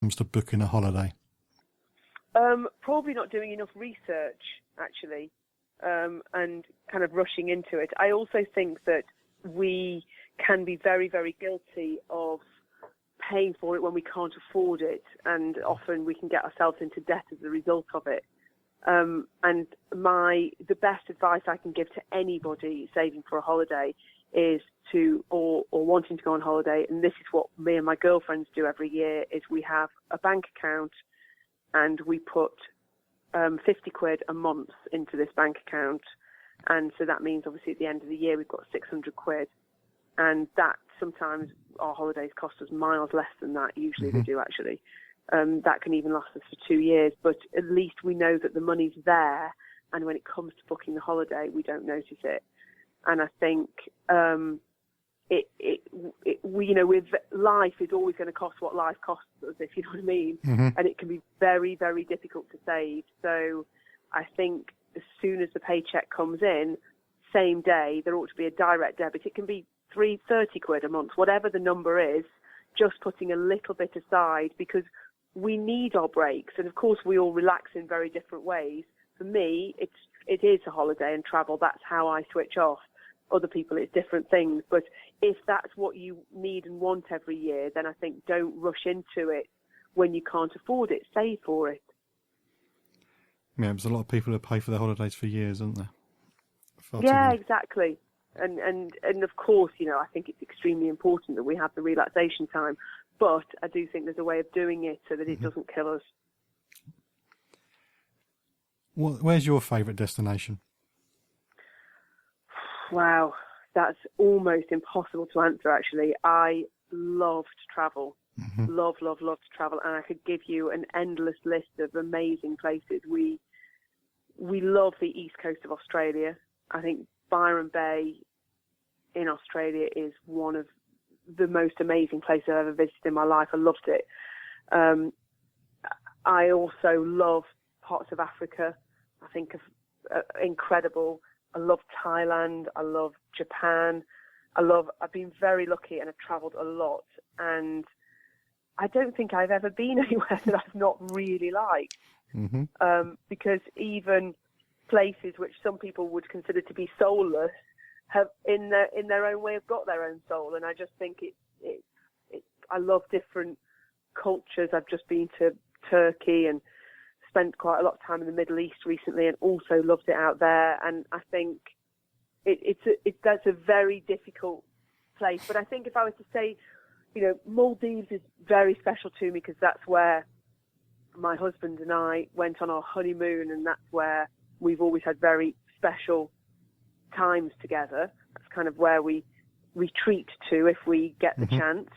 comes to booking a holiday? Probably not doing enough research, actually, and kind of rushing into it. I also think that we can be very, very guilty of paying for it when we can't afford it, and often we can get ourselves into debt as a result of it. And the best advice I can give to anybody saving for a holiday is or wanting to go on holiday, and this is what me and my girlfriends do every year, is we have a bank account and we put 50 quid a month into this bank account. And so that means obviously at the end of the year we've got 600 quid. And that sometimes our holidays cost us miles less than that. Usually they do, actually. That can even last us for 2 years. But at least we know that the money's there. And when it comes to booking the holiday, we don't notice it. And I think with life is always going to cost what life costs us, if you know what I mean. And it can be very, very difficult to save. So I think as soon as the paycheck comes in, same day, there ought to be a direct debit. It can be 30 quid a month, whatever the number is, just putting a little bit aside, because we need our breaks. And of course, we all relax in very different ways. For me, it is a holiday and travel. That's how I switch off. Other people, it's different things. But if that's what you need and want every year, then I think don't rush into it when you can't afford it. Save for it. Yeah, there's a lot of people who pay for their holidays for years, aren't there? Yeah, exactly. And of course, I think it's extremely important that we have the relaxation time. But I do think there's a way of doing it so that it doesn't kill us. Where's your favourite destination? Wow, that's almost impossible to answer, actually. I love to travel. Love to travel. And I could give you an endless list of amazing places. We love the east coast of Australia. I think Byron Bay in Australia is one of the most amazing places I've ever visited in my life. I loved it. I also love parts of Africa. I think of incredible. I love Thailand. I love Japan. I've been very lucky and I've travelled a lot. And I don't think I've ever been anywhere that I've not really liked. Because even places which some people would consider to be soulless have, in their own way, have got their own soul. And I just think I love different cultures. I've just been to Turkey and spent quite a lot of time in the Middle East recently, and also loved it out there. And I think that's a very difficult place. But I think if I was to say, Maldives is very special to me, because that's where my husband and I went on our honeymoon, and that's where we've always had very special times together. That's kind of where we retreat to if we get the chance.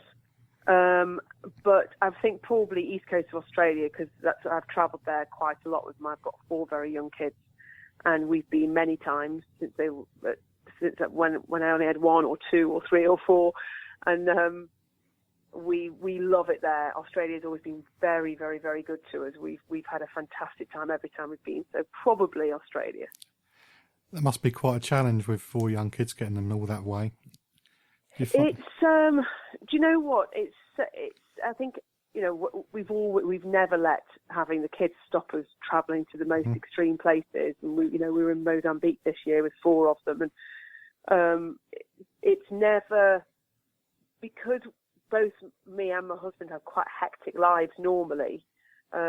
But I think probably east coast of Australia, because I've travelled there quite a lot with I've got 4 very young kids, and we've been many times since when I only had 1 or 2 or 3 or 4, and we love it there. Australia's always been very, very, very good to us. We've had a fantastic time every time we've been. So probably Australia. That must be quite a challenge with 4 young kids getting them all that way. It's do you know what? It's I think we've never let having the kids stop us travelling to the most extreme places. And we were in Mozambique this year with 4 of them, and it's never, because both me and my husband have quite hectic lives normally.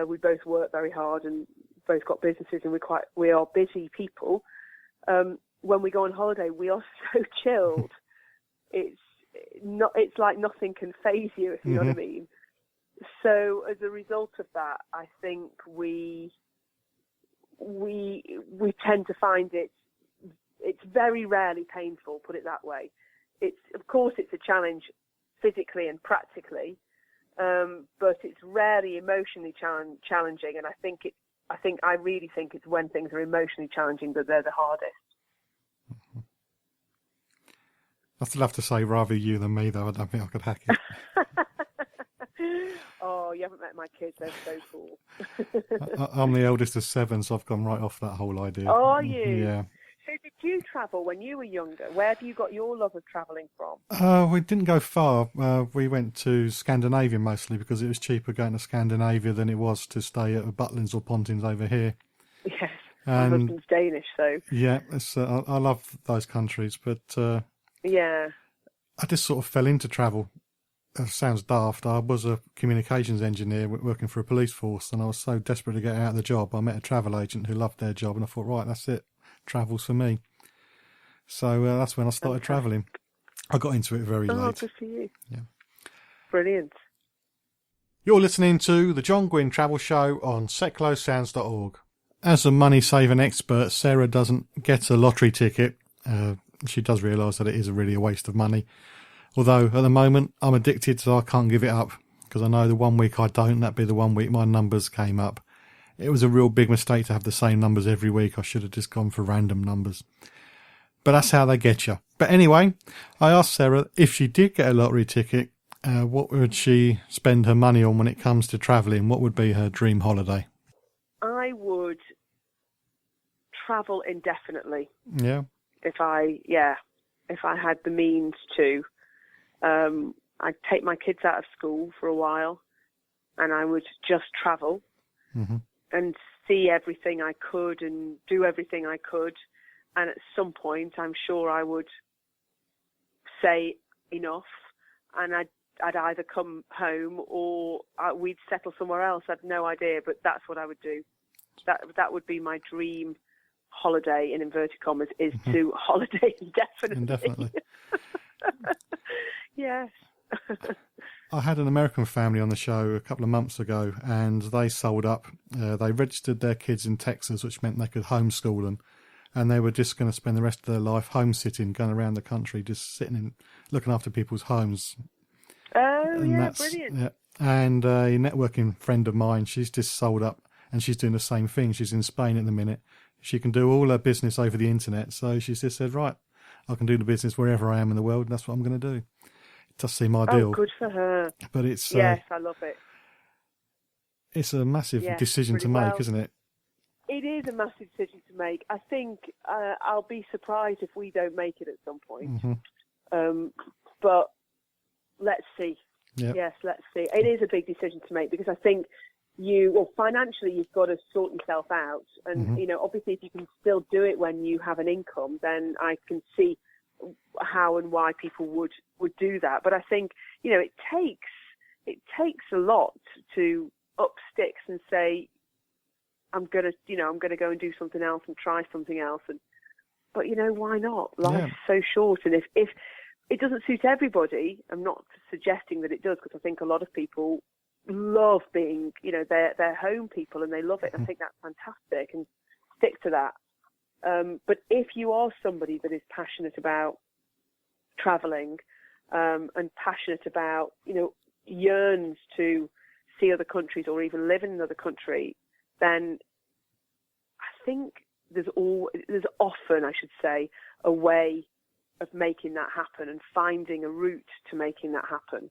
We both work very hard and both got businesses, and we are busy people. When we go on holiday, we are so chilled. It's like nothing can faze you, if you know what I mean. So as a result of that, I think we tend to find it's very rarely painful, put it that way. Of course it's a challenge physically and practically, but it's rarely emotionally challenging. And I really think it's when things are emotionally challenging that they're the hardest. I'd still have to say rather you than me, though. I don't think I could hack it. Oh, you haven't met my kids. They're so cool. I'm the eldest of 7, so I've gone right off that whole idea. Are you? Yeah. So did you travel when you were younger? Where have you got your love of travelling from? We didn't go far. We went to Scandinavia mostly because it was cheaper going to Scandinavia than it was to stay at Butlins or Pontins over here. Yes, my husband's Danish, so... Yeah, I love those countries, but yeah. I just sort of fell into travel. Sounds daft. I was a communications engineer working for a police force, and I was so desperate to get out of the job. I met a travel agent who loved their job, and I thought, right, that's it. Travel's for me. So that's when I started travelling. I got into it very late. Oh, good for you. Yeah. Brilliant. You're listening to the John Guinn Travel Show on seclosounds.org. As a money-saving expert, Sarah doesn't get a lottery ticket. She does realise that it is really a waste of money. Although, at the moment, I'm addicted, so I can't give it up. Because I know the one week I don't, that'd be the one week my numbers came up. It was a real big mistake to have the same numbers every week. I should have just gone for random numbers. But that's how they get you. But anyway, I asked Sarah if she did get a lottery ticket, what would she spend her money on when it comes to travelling? What would be her dream holiday? I would travel indefinitely. Yeah. If I had the means to. I'd take my kids out of school for a while, and I would just travel and see everything I could and do everything I could. And at some point, I'm sure I would say enough, and I'd either come home or we'd settle somewhere else. I'd no idea, but that's what I would do. That would be my dream holiday, in inverted commas, is to holiday indefinitely. Yes. I had an American family on the show a couple of months ago, and they sold up. They registered their kids in Texas, which meant they could homeschool them. And they were just going to spend the rest of their life home-sitting, going around the country, just sitting and looking after people's homes. Oh, and yeah, brilliant. Yeah. And a networking friend of mine, she's just sold up, and she's doing the same thing. She's in Spain at the minute. She can do all her business over the internet, so she's just said, right, I can do the business wherever I am in the world, and that's what I'm going to do. It does seem ideal. Oh, good for her. But it's... yes, I love it. It's a massive decision to make, isn't it? It is a massive decision to make. I think I'll be surprised if we don't make it at some point. But let's see. Yep. Yes, let's see. It is a big decision to make because I think financially you've got to sort yourself out. And, obviously if you can still do it when you have an income, then I can see how and why people would do that. But I think, it takes a lot to up sticks and say, I'm gonna go and do something else and try something else. But why not? Life's so short, and if it doesn't suit everybody, I'm not suggesting that it does, because I think a lot of people love being, they're home people and they love it. I think that's fantastic, and stick to that. But if you are somebody that is passionate about traveling and passionate about, yearns to see other countries or even live in another country, then I think there's often, I should say, a way of making that happen and finding a route to making that happen,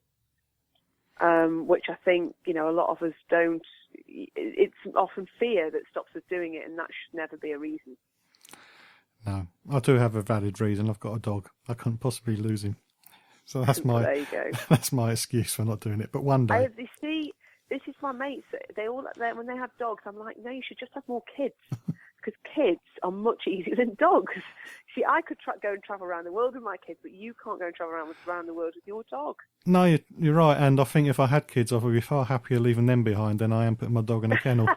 which I think, a lot of us don't. It's often fear that stops us doing it, and that should never be a reason. No, I do have a valid reason. I've got a dog. I couldn't possibly lose him. So that's there you go. That's my excuse for not doing it. But one day... This is my mates. When they have dogs, I'm like, no, you should just have more kids, because kids are much easier than dogs. See, I could go and travel around the world with my kids, but you can't go and travel around the world with your dog. No, you're right. And I think if I had kids, I would be far happier leaving them behind than I am putting my dog in a kennel.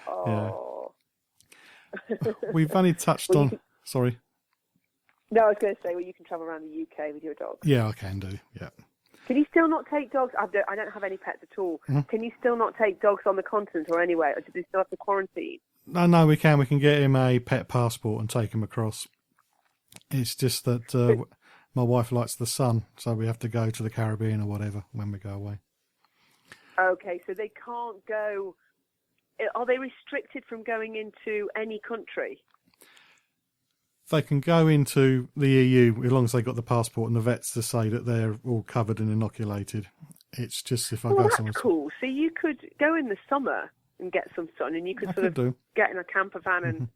Oh. Yeah. We've only touched on... Sorry. No, I was going to say, you can travel around the UK with your dog. Yeah, I can do. Yeah. Can you still not take dogs? I don't have any pets at all. Can you still not take dogs on the continent or anywhere? Or do they still have to quarantine? No, we can. We can get him a pet passport and take him across. It's just that my wife likes the sun, so we have to go to the Caribbean or whatever when we go away. Okay, so they can't go... Are they restricted from going into any country? They can go into the EU as long as they got the passport and the vets to say that they're all covered and inoculated. It's just if I go somewhere... that's cool. So you could go in the summer and get some sun, and you could get in a camper van and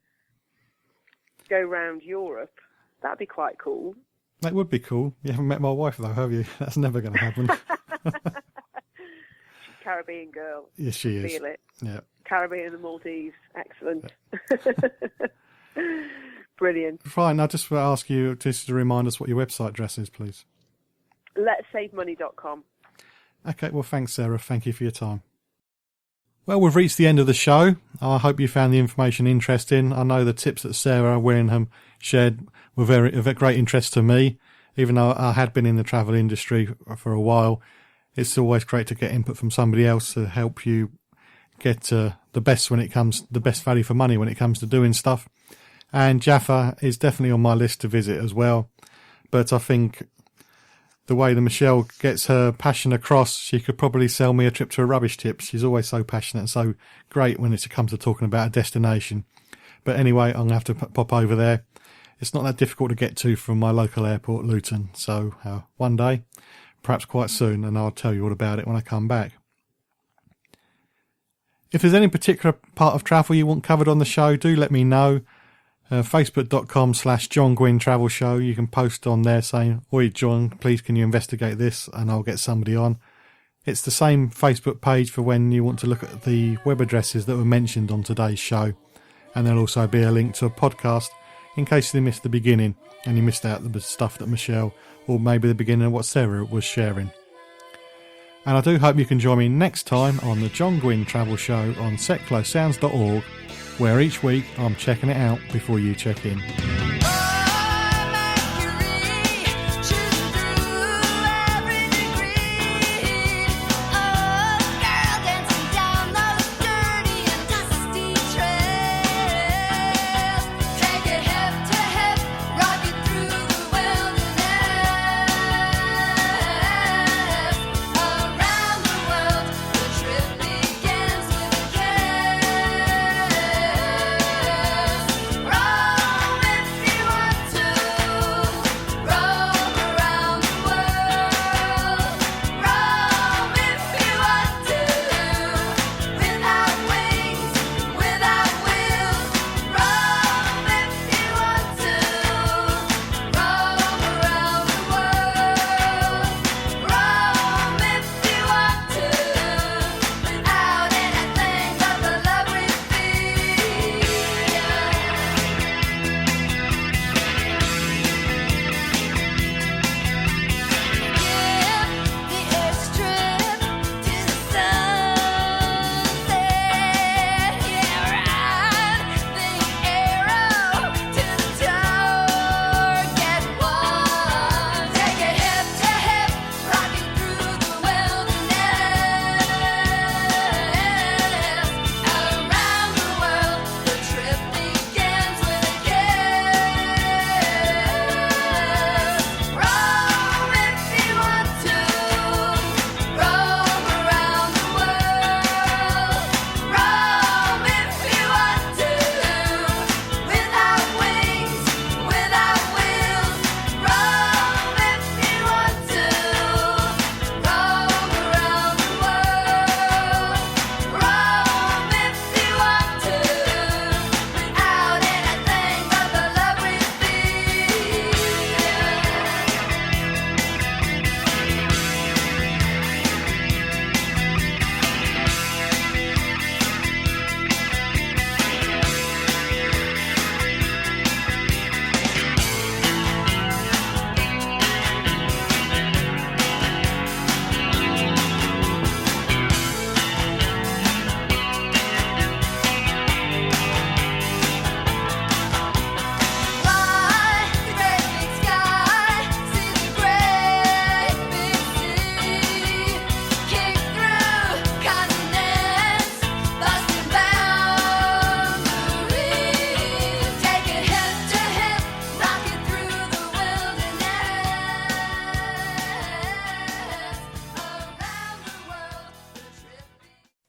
go round Europe. That'd be quite cool. That would be cool. You haven't met my wife, though, have you? That's never going to happen. She's a Caribbean girl. Yes, she is. Feel it. Yeah. Caribbean and the Maldives. Excellent. Brilliant. Fine. I just want to ask you just to remind us what your website address is, please. Let'sSaveMoney.com. Okay. Well, thanks, Sarah. Thank you for your time. Well, we've reached the end of the show. I hope you found the information interesting. I know the tips that Sarah Wirenham shared were of great interest to me. Even though I had been in the travel industry for a while, it's always great to get input from somebody else to help you get the best value for money when it comes to doing stuff. And Jaffa is definitely on my list to visit as well. But I think the way that Michelle gets her passion across, she could probably sell me a trip to a rubbish tip. She's always so passionate and so great when it comes to talking about a destination. But anyway, I'm going to have to pop over there. It's not that difficult to get to from my local airport, Luton. So one day, perhaps quite soon, and I'll tell you all about it when I come back. If there's any particular part of travel you want covered on the show, do let me know. Facebook.com/John Guinn Travel Show. You can post on there saying, "Oi, John, please can you investigate this?" and I'll get somebody on. It's the same Facebook page for when you want to look at the web addresses that were mentioned on today's show. And there'll also be a link to a podcast in case you missed the beginning and you missed out the stuff that Michelle, or maybe the beginning of what Sarah was sharing. And I do hope you can join me next time on the John Guinn Travel Show on seclosounds.org, where each week I'm checking it out before you check in.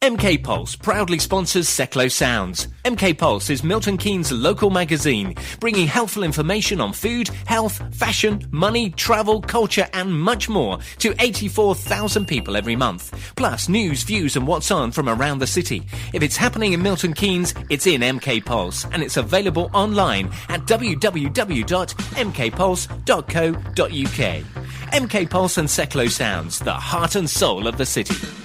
MK Pulse proudly sponsors Seclo Sounds. MK Pulse is Milton Keynes' local magazine, bringing helpful information on food, health, fashion, money, travel, culture and much more to 84,000 people every month. Plus news, views and what's on from around the city. If it's happening in Milton Keynes, it's in MK Pulse and it's available online at www.mkpulse.co.uk. MK Pulse and Seclo Sounds, the heart and soul of the city.